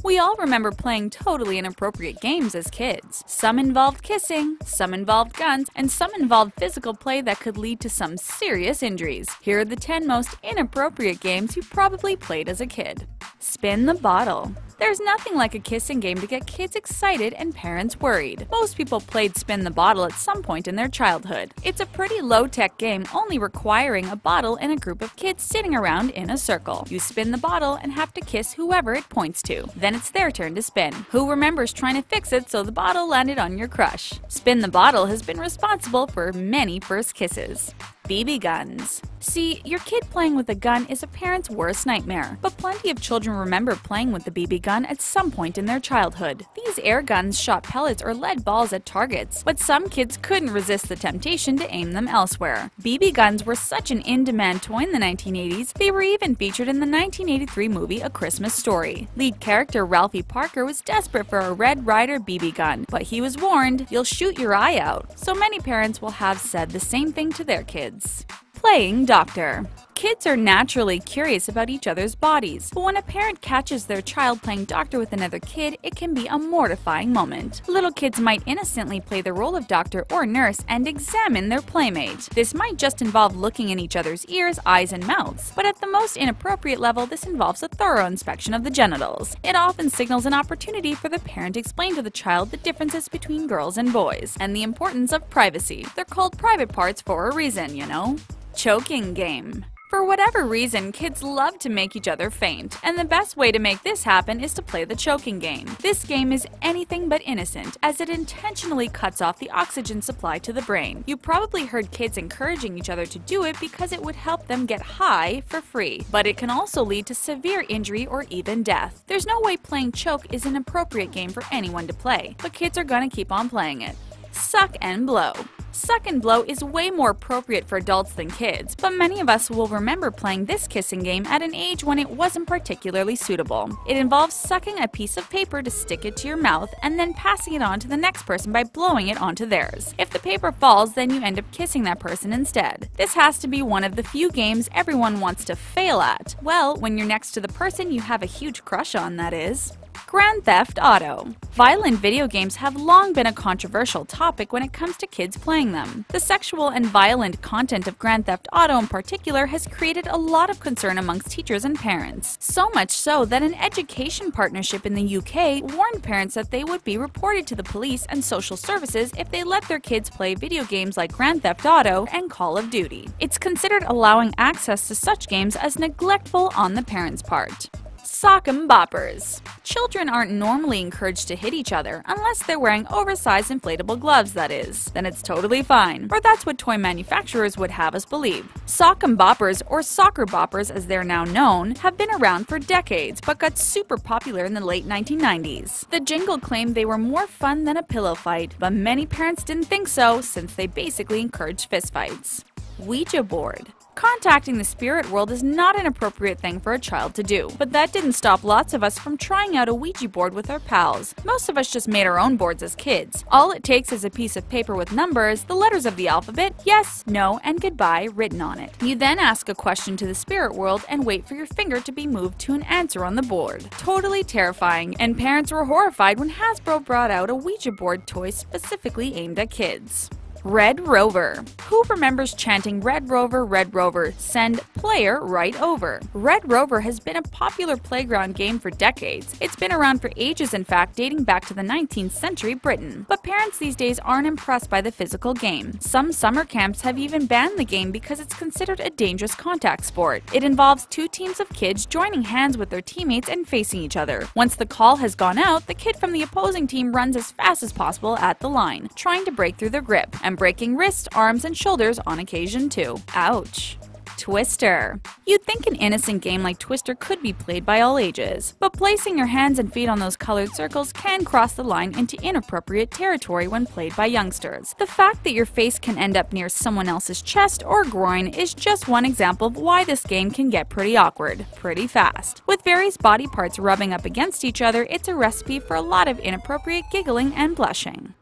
We all remember playing totally inappropriate games as kids. Some involved kissing, some involved guns, and some involved physical play that could lead to some serious injuries. Here are the 10 most inappropriate games you probably played as a kid. Spin the bottle. There's nothing like a kissing game to get kids excited and parents worried. Most people played Spin the Bottle at some point in their childhood. It's a pretty low-tech game, only requiring a bottle and a group of kids sitting around in a circle. You spin the bottle and have to kiss whoever it points to. Then it's their turn to spin. Who remembers trying to fix it so the bottle landed on your crush? Spin the Bottle has been responsible for many first kisses. BB guns. See, your kid playing with a gun is a parent's worst nightmare, but plenty of children remember playing with the BB gun at some point in their childhood. These air guns shot pellets or lead balls at targets, but some kids couldn't resist the temptation to aim them elsewhere. BB guns were such an in-demand toy in the 1980s, they were even featured in the 1983 movie A Christmas Story. Lead character Ralphie Parker was desperate for a Red Ryder BB gun, but he was warned, "You'll shoot your eye out." So many parents will have said the same thing to their kids. Playing doctor. Kids are naturally curious about each other's bodies, but when a parent catches their child playing doctor with another kid, it can be a mortifying moment. Little kids might innocently play the role of doctor or nurse and examine their playmate. This might just involve looking in each other's ears, eyes, and mouths, but at the most inappropriate level, this involves a thorough inspection of the genitals. It often signals an opportunity for the parent to explain to the child the differences between girls and boys, and the importance of privacy. They're called private parts for a reason, you know. Choking game. For whatever reason, kids love to make each other faint, and the best way to make this happen is to play the choking game. This game is anything but innocent, as it intentionally cuts off the oxygen supply to the brain. You probably heard kids encouraging each other to do it because it would help them get high for free, but it can also lead to severe injury or even death. There's no way playing choke is an appropriate game for anyone to play, but kids are gonna keep on playing it. Suck and blow. Suck and blow is way more appropriate for adults than kids, but many of us will remember playing this kissing game at an age when it wasn't particularly suitable. It involves sucking a piece of paper to stick it to your mouth and then passing it on to the next person by blowing it onto theirs. If the paper falls, then you end up kissing that person instead. This has to be one of the few games everyone wants to fail at. Well, when you're next to the person you have a huge crush on, that is. Grand Theft Auto. Violent video games have long been a controversial topic when it comes to kids playing them. The sexual and violent content of Grand Theft Auto in particular has created a lot of concern amongst teachers and parents. So much so that an education partnership in the UK warned parents that they would be reported to the police and social services if they let their kids play video games like Grand Theft Auto and Call of Duty. It's considered allowing access to such games as neglectful on the parents' part. Sock 'em boppers. Children aren't normally encouraged to hit each other, unless they're wearing oversized inflatable gloves, that is. Then it's totally fine, or that's what toy manufacturers would have us believe. Sock 'em boppers, or soccer boppers as they're now known, have been around for decades, but got super popular in the late 1990s. The jingle claimed they were more fun than a pillow fight, but many parents didn't think so, since they basically encouraged fistfights. Ouija board. Contacting the spirit world is not an appropriate thing for a child to do, but that didn't stop lots of us from trying out a Ouija board with our pals. Most of us just made our own boards as kids. All it takes is a piece of paper with numbers, the letters of the alphabet, yes, no, and goodbye written on it. You then ask a question to the spirit world and wait for your finger to be moved to an answer on the board. Totally terrifying, and parents were horrified when Hasbro brought out a Ouija board toy specifically aimed at kids. Red Rover. Who remembers chanting Red Rover, send player right over? Red Rover has been a popular playground game for decades. It's been around for ages, in fact, dating back to the 19th century Britain. But parents these days aren't impressed by the physical game. Some summer camps have even banned the game because it's considered a dangerous contact sport. It involves two teams of kids joining hands with their teammates and facing each other. Once the call has gone out, the kid from the opposing team runs as fast as possible at the line, trying to break through their grip, and breaking wrists, arms, and shoulders on occasion too. Ouch. Twister. You'd think an innocent game like Twister could be played by all ages, but placing your hands and feet on those colored circles can cross the line into inappropriate territory when played by youngsters. The fact that your face can end up near someone else's chest or groin is just one example of why this game can get pretty awkward, pretty fast. With various body parts rubbing up against each other, it's a recipe for a lot of inappropriate giggling and blushing.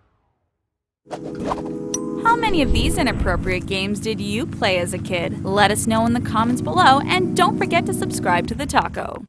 How many of these inappropriate games did you play as a kid? Let us know in the comments below, and don't forget to subscribe to The Taco.